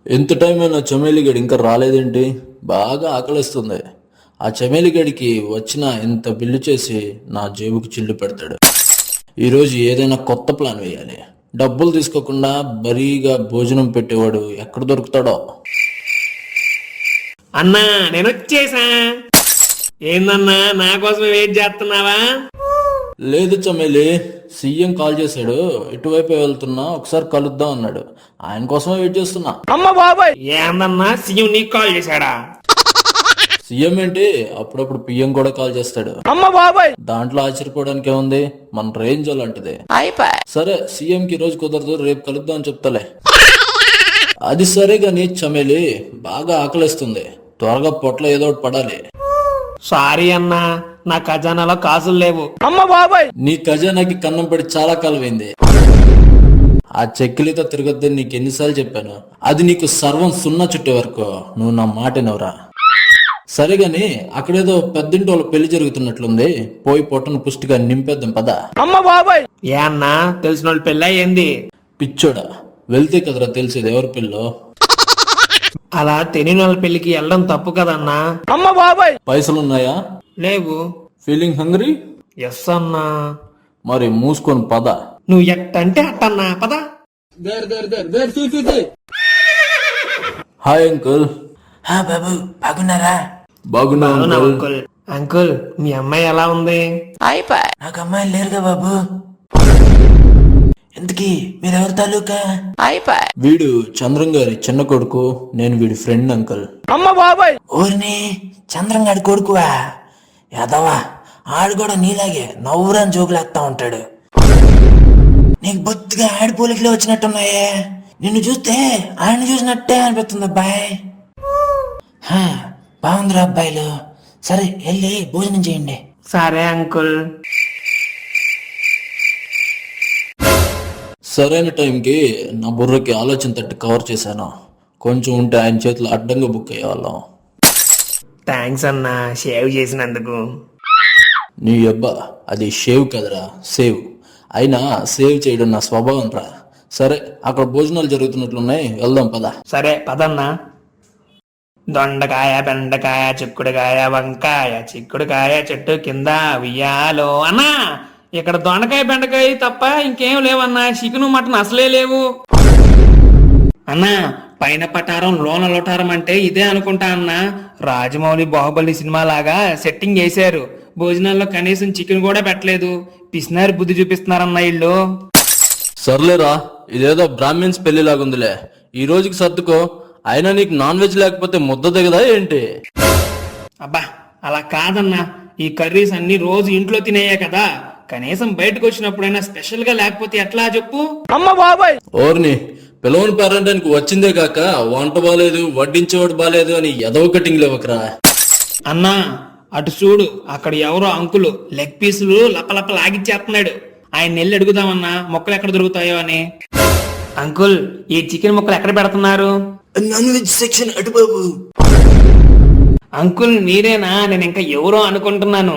ఎంత టైం అయినా చమేలిగడి ఇంకా రాలేదేంటి? బాగా ఆకలిస్తుంది. ఆ చమేలిగడికి వచ్చిన ఇంత బిల్లు చేసి నా జేబుకి చిల్లు పెడతాడు. ఈరోజు ఏదైనా కొత్త ప్లాన్ వేయాలి. డబ్బులు తీసుకోకుండా బరీగా భోజనం పెట్టేవాడు ఎక్కడ దొరుకుతాడో. అన్నా నేను వచ్చేసా. ఏందన్నా నా కోసం వెయిట్ చేస్తున్నావా? లేదు చమేలి, సీఎం కాల్ చేశాడు, ఇటువైపు వెళ్తున్నా, ఒకసారి కలుద్దాం అన్నాడు. ఆయన కోసమే వెయిట్ చేస్తున్నా. ఏందన్నా సీఎం నీకు కాల్ చేశాడా? సీఎం ఏంటి, అప్పుడప్పుడు పిఎం కూడా కాల్ చేస్తాడు. దాంట్లో ఆశ్చర్యపోవడానికి ఏముంది, మన రేంజ్ అలాంటిదే. సరే, సీఎం కి రోజు కుదరదు, రేపు కలుద్దాం అని చెప్తాలే. అది సరే గాని చమేలి, బాగా ఆకలిస్తుంది, త్వరగా పొట్ల ఏదో ఒకటి పడాలి. సారీ అన్నా, నా ఖజానాలో కాసులు లేవు. నీ ఖజానాకి కన్నం పడి చాలా కాలమైంది. ఆ చెక్కిలితో తిరగద్దని నీకు ఎన్నిసార్లు చెప్పాను. అది నీకు సర్వం సున్నా చుట్టే వరకు నువ్వు నా మాట వినవురా. సరే గాని అక్కడేదో పెద్దింటి వాళ్ళ పెళ్లి జరుగుతున్నట్లుంది, పోయి పొట్టను పుష్టిగా నింపేద్దాం పదా. ఏ అన్నా, తెలిసిన వాళ్ళు పెళ్ళా ఏంది? పిచ్చోడా, వెళ్తే కదరా తెలిసేది ఎవరి పెళ్ళో. అలా తెలియని వాళ్ళ పెళ్లికి వెళ్ళడం తప్పు కదన్నా. పైసలున్నాయా? లేవు. Feeling hungry? ఎస్ అన్నా. మరి మూసుకొని పద. నువ్వు ఎట్టంటే అట్టన్నా, పద. Hi uncle. బాబు బాగున్నారా? బాగున్నా అంకుల్. అంకుల్, మీ అమ్మాయి ఎలా ఉంది? నాకు అమ్మాయిలు లేరుగా బాబు. ఎందుకీ మీరెవరి తాలూకా? వీడు చంద్రం గారి చిన్న కొడుకు, నేను వీడి ఫ్రెండ్ అంకుల్. ఊరిని చంద్రం గారి కొడుకువా? యాదవా, ఆడు కూడా నీలాగే నవ్వురాని జోకులేస్తా ఉంటాడు. నీకు బొత్తిగా ఆడి పోలికలే వచ్చినట్టున్నాయే. నిన్ను చూస్తే ఆయన చూసినట్టే అనిపిస్తుంది అబ్బాయి. బాగుందిరా అబ్బాయిలు. సరే వెళ్ళి భోజనం చేయండి. సరే అంకుల్. సరైన టైంకి నా బుర్రకి ఆలోచన తట్టి కవర్ చేశాను. కొంచెం ఉంటే ఆయన చేతిలో అడ్డంగా బుక్ అయ్యేవాళ్ళం. థ్యాంక్స్ అన్నా, షేవ్ చేసినందుకు. నీ అబ్బా, అది షేవ్ కదరా, సేవ్. అయినా సేవ్ చేయడం నా స్వభావం రా. సరే, అక్కడ భోజనాలు జరుగుతున్నట్లున్నాయి, వెళ్దాం పదా. సరే పదన్నా. దొండకాయ, బెండకాయ, చిక్కుడుకాయ, వంకాయ, చిక్కుడుకాయ చెట్టు కింద ఉయ్యాలో. అన్నా, ఇక్కడ దొండకాయ బెండకాయ తప్ప ఇంకేం లేవన్నా. చికెను మటన్ అసలే లేవు. అన్నా, పైన పటారం లోన లోటారం అంటే ఇదే అనుకుంటా అన్నా. రాజమౌళి బాహుబలి సినిమా లాగా సెట్టింగ్ చేశారు. భోజనాల్లో కనీసం చికెన్ కూడా పెట్టలేదు. పిసినారి బుద్ధి చూపిస్తున్నారన్నా ఇల్లు. సర్లేరా, ఇదేదో బ్రాహ్మిన్స్ పెళ్లి లాగుందిలే, ఈ రోజుకి సర్దుకో. అయినా నీకు నాన్ వెజ్ లేకపోతే ముద్ద దిగదా ఏంటి? అబ్బా, అలా కాదన్నా. ఈ కర్రీస్ అన్ని రోజు ఇంట్లో తినేయే కదా, కనీసం బయటకు వచ్చినప్పుడైనా స్పెషల్ గా లేకపోతే ఎట్లా చెప్పు. ఓర్ని, పిలవని పేరంటానికి వచ్చిందే కాక వంట బాలేదు, వడ్డించేవాడు బాలేదు అని ఎదవ కటింగ్ లేవకరా. అన్నా, అటు చూడు, అక్కడ ఎవరో అంకులు లెగ్ పీసులు లపలప లాగిచ్చేస్తున్నాడు. ఆయన నెల్లి అడుగుదామన్నా, మొక్కలు ఎక్కడ దొరుకుతాయో అని. అంకుల్, ఈ చికెన్ ముక్కలు ఎక్కడ పెడుతున్నారు? నాన్ వెజ్ సెక్షన్ అటు బాబు. అంకుల్ మీరేనా? నేను ఇంకా ఎవరో అనుకుంటున్నాను.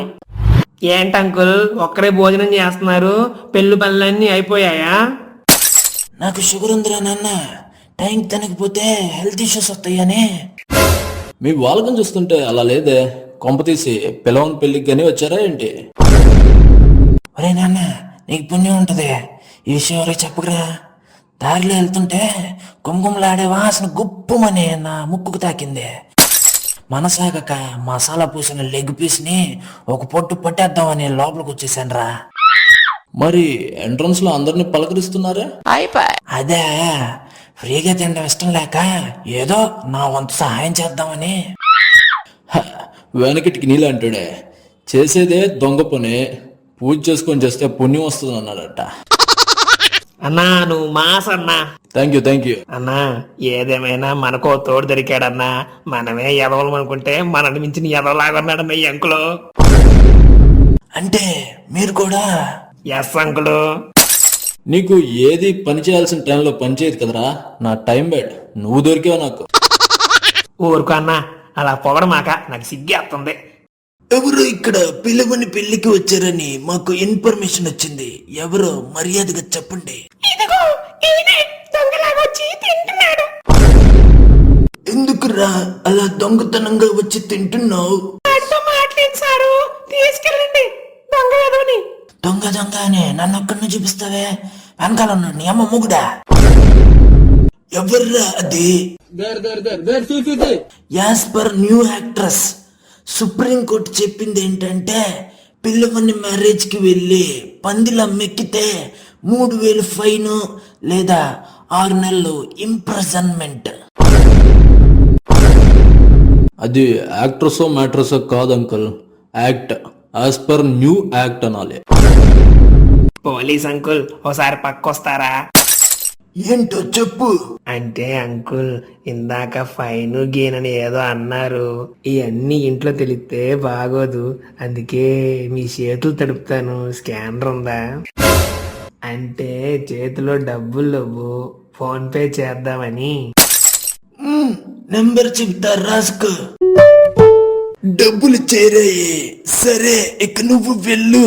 ఏంటి అంకుల్, ఒక్కరే భోజనం చేస్తున్నారు? పెళ్లి పనులన్నీ అయిపోయాయా? నాకు షుగర్ ఉందిరా నాన్న, టైం తినకపోతే హెల్త్ ఇష్యూస్ వస్తాయని. మీ వాళ్ళకం చూస్తుంటే అలా లేదే. కొంపతీసి పిలవని పెళ్లికి గానీ వచ్చారా ఏంటి? ఒరే నాన్న, నీకు పుణ్యం ఉంటది, ఈ విషయం ఎవరికి చెప్పకురా. దారిలో వెళ్తుంటే కుంకుమలాడే వాసన గుప్పుమని నా ముక్కుకు తాకింది. మనసాగక మసాలా పూసిన లెగ్ పీస్ ని ఒక పొట్టు పట్టేద్దామని లోపలికి వచ్చేసాను రా. మరి ఎంట్రన్స్ లో అందరిని పలకరిస్తున్నారా? అదే, ఫ్రీగా తినడం ఇష్టం లేక ఏదో నా వంతు సహాయం చేద్దామని. వెనకటికి నీళ్ళు అంటాడే, చేసేదే దొంగ పని, పూజ చేసుకొని చేస్తే పుణ్యం వస్తుంది అన్నాడట. అన్నా, నువ్వు మాస్ అన్నా. Thank you. అన్నా, ఏదేమైనా మనకో తోడు దొరికాడన్నా. మనమే ఎదవలం అనుకుంటే మనని మించిన ఎదవలాగన్నాడన్నా ఈ అంకులు. అంటే మీరు కూడా? ఎస్ అంకులు. నీకు ఏది పని చేయాల్సిన టైంలో పని చేయదు కదరా, నా టైం బ్యాడ్. నువ్వు దొరికావు నాకు. ఊరుకో అన్నా, అలా పొగడమాక, నాకు సిగ్గేస్తుంది. ఎవరు ఇక్కడ పిల్లవని పెళ్లికి వచ్చారని మాకు ఇన్ఫర్మేషన్ వచ్చింది. ఎవరో మర్యాదగా చెప్పండి. ఇదిగో ఈయనే దొంగలాగా వచ్చి తింటున్నాడు. ఎందుకురా అలా దొంగతనంగా వచ్చి తింటున్నావు? మాట్లాడి సారు తీసుకెళ్ళండి దొంగ ఏదోని. దొంగ దొంగ అని నన్ను ఒక్కడిని చూపిస్తావే? వెనకాల ఉన్నాడు నీ అమ్మ మొగుడా. ఎవర్రా అది? As per new actress supreme court చెప్పింది ఏంటంటే పిల్లవని మ్యారేజ్ కి వెళ్ళి పందిలా మెక్కితే 3,000 ఫైన్ లేదా 6 నెలలు ఇంప్రిజన్మెంట్. అది యాక్ట్రసో మ్యాట్రసో కాదు uncle, act. As per new act అనాలి. పోలీస్ అంకుల్ ఓసారి పక్కొస్తారా? ఏంటో చెప్పు. అంటే అంకుల్ ఇందాక ఫైన్ గేన్ అని ఏదో అన్నారు. ఇవన్నీ ఇంట్లో తెలిస్తే బాగోదు, అందుకే మీ చేతులు తడుపుతాను. స్కానర్ ఉందా? అంటే చేతిలో డబ్బులు లేవు, ఫోన్ పే చేద్దామని. నెంబర్ చెప్తా రాసుకో. డబ్బులు చేరాయి. సరే ఇక నువ్వు వెళ్ళు.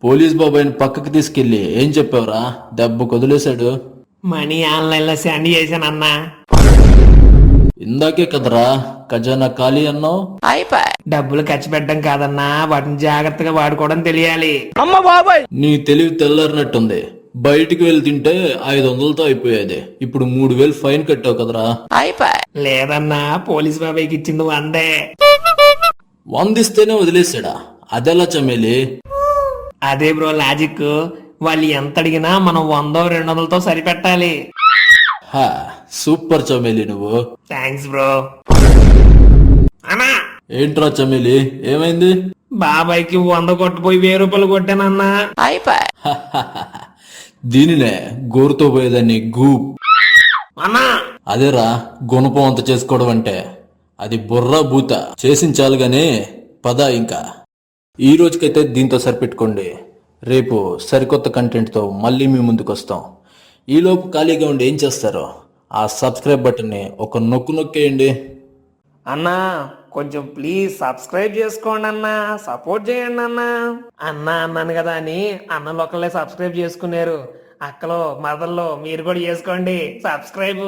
పోలీస్ బాబాయ్ని పక్కకి తీసుకెళ్ళి ఏం చెప్పావురా? దెబ్బ వదిలేశాడు. మనీ ఆన్లైన్ లో సెండ్ చేశానన్నా. ఇందాకే కదరా ఖజానా ఖాళీ అన్నావు. డబ్బులు ఖర్చు పెట్టడం కాదన్నా, వాటిని జాగ్రత్తగా వాడుకోవడం తెలియాలి. నీ తెలివి తెల్లారినట్టుంది. బయటికి వెళ్ళి తింటే 500తో అయిపోయేది, ఇప్పుడు 3,000 ఫైన్ కట్టావు కదరా. లేదన్నా, పోలీస్ బాబాయ్కి ఇచ్చింది 100. 100 ఇస్తేనే వదిలేసాడా? అదెలా చమేలి? అదే బ్రో లాజిక్. వాళ్ళు ఎంత అడిగినా మనం 100-200తో సరిపెట్టాలి. హా, సూపర్ చమేలి నువ్వు. Thanks bro. అన్నా ఏంట్రా చమేలి, ఏమైంది? బాబాయ్కి 100 కొట్టుపోయి 1000 రూపాయలు కొట్టానన్నా. దీనినే గోరుతో పోయేదాన్ని గూప్. అన్నా అదేరా గుణపం అంత చేసుకోవడం అంటే. అది బుర్రా బూత చేసించాలి గాని పద ఇంకా. ఈ రోజుకైతే దీంతో సరిపెట్టుకోండి. రేపు సరికొత్త కంటెంట్తో మళ్ళీ మీ ముందుకు వస్తాం. ఈలోపు ఖాళీగా ఉండి ఏం చేస్తారో ఆ సబ్స్క్రైబ్ బటన్ని ఒక నొక్కు నొక్కేయండి. అన్నా కొంచెం ప్లీజ్ సబ్స్క్రైబ్ చేసుకోండి అన్నా, సపోర్ట్ చేయండి అన్నా. అన్నాను కదా అని అన్నలు ఒకళ్ళే సబ్స్క్రైబ్ చేసుకున్నారు. అక్కలో మదర్లో మీరు కూడా చేసుకోండి సబ్స్క్రైబ్.